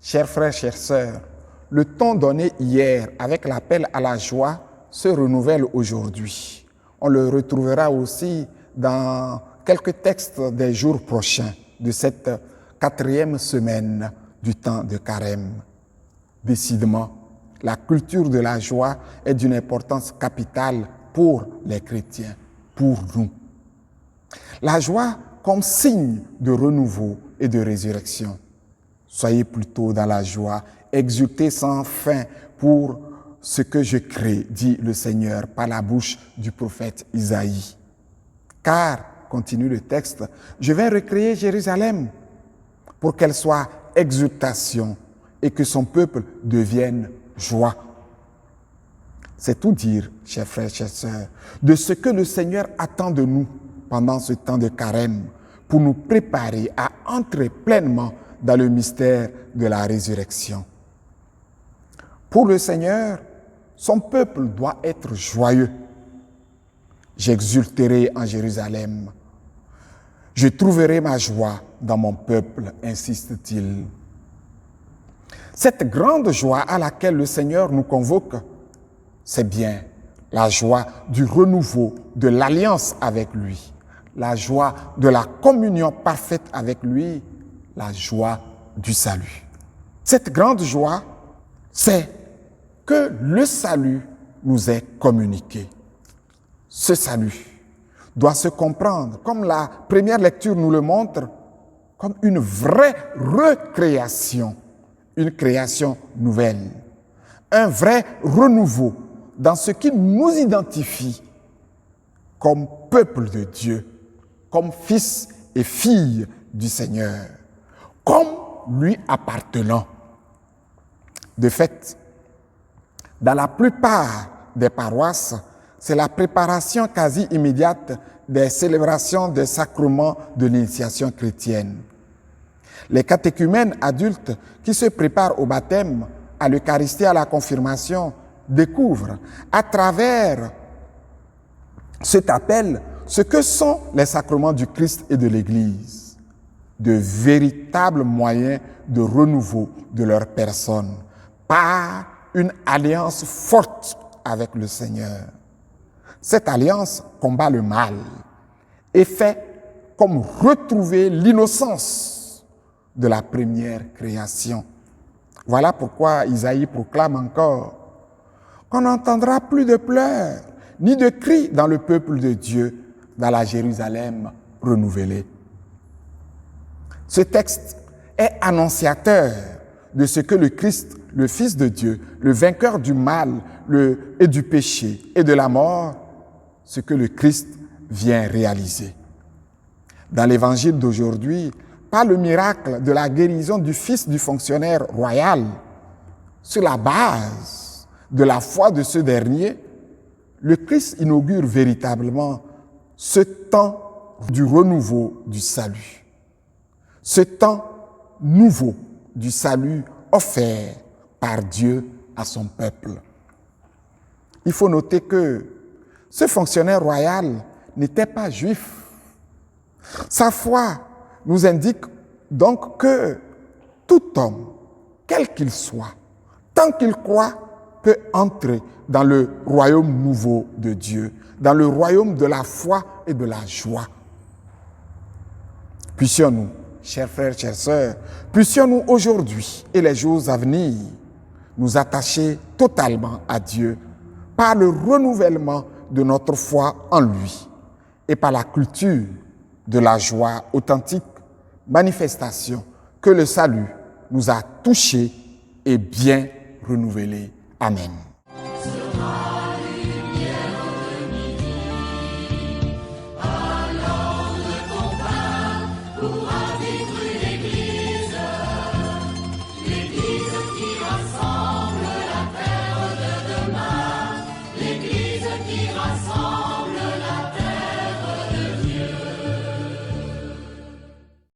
Chers frères, chères sœurs, le ton donné hier avec l'appel à la joie se renouvelle aujourd'hui. On le retrouvera aussi dans quelques textes des jours prochains de cette 4e semaine du temps de Carême. Décidément, la culture de la joie est d'une importance capitale pour les chrétiens, pour nous. La joie comme signe de renouveau et de résurrection. Soyez plutôt dans la joie, exultez sans fin pour ce que je crée, dit le Seigneur par la bouche du prophète Isaïe. Car, continue le texte, je vais recréer Jérusalem pour qu'elle soit exultation et que son peuple devienne joie. C'est tout dire, chers frères, chères sœurs, de ce que le Seigneur attend de nous pendant ce temps de carême pour nous préparer à entrer pleinement dans le mystère de la résurrection. Pour le Seigneur, son peuple doit être joyeux. J'exulterai en Jérusalem. Je trouverai ma joie dans mon peuple, insiste-t-il. Cette grande joie à laquelle le Seigneur nous convoque, c'est bien la joie du renouveau, de l'alliance avec lui, la joie de la communion parfaite avec lui, la joie du salut. Cette grande joie, c'est que le salut nous est communiqué. Ce salut doit se comprendre, comme la première lecture nous le montre, comme une vraie recréation, une création nouvelle, un vrai renouveau dans ce qui nous identifie comme peuple de Dieu, comme fils et filles du Seigneur, comme lui appartenant. De fait, dans la plupart des paroisses, c'est la préparation quasi immédiate des célébrations des sacrements de l'initiation chrétienne. Les catéchumènes adultes qui se préparent au baptême, à l'Eucharistie, à la confirmation, découvrent à travers cet appel ce que sont les sacrements du Christ et de l'Église, de véritables moyens de renouveau de leur personne par une alliance forte avec le Seigneur. Cette alliance combat le mal et fait comme retrouver l'innocence de la première création. Voilà pourquoi Isaïe proclame encore qu'on n'entendra plus de pleurs ni de cris dans le peuple de Dieu, dans la Jérusalem renouvelée. Ce texte est annonciateur de ce que le Christ, le Fils de Dieu, le vainqueur du mal et du péché et de la mort, ce que le Christ vient réaliser. Dans l'évangile d'aujourd'hui, par le miracle de la guérison du fils du fonctionnaire royal, sur la base de la foi de ce dernier, le Christ inaugure véritablement ce temps du renouveau du salut. Ce temps nouveau du salut offert par Dieu à son peuple. Il faut noter que ce fonctionnaire royal n'était pas juif. Sa foi nous indique donc que tout homme, quel qu'il soit, tant qu'il croit, peut entrer dans le royaume nouveau de Dieu, dans le royaume de la foi et de la joie. Puissions-nous, chers frères, chères sœurs, puissions-nous aujourd'hui et les jours à venir nous attacher totalement à Dieu par le renouvellement de notre foi en lui et par la culture de la joie authentique, manifestation que le salut nous a touchés et bien renouvelés. Amen.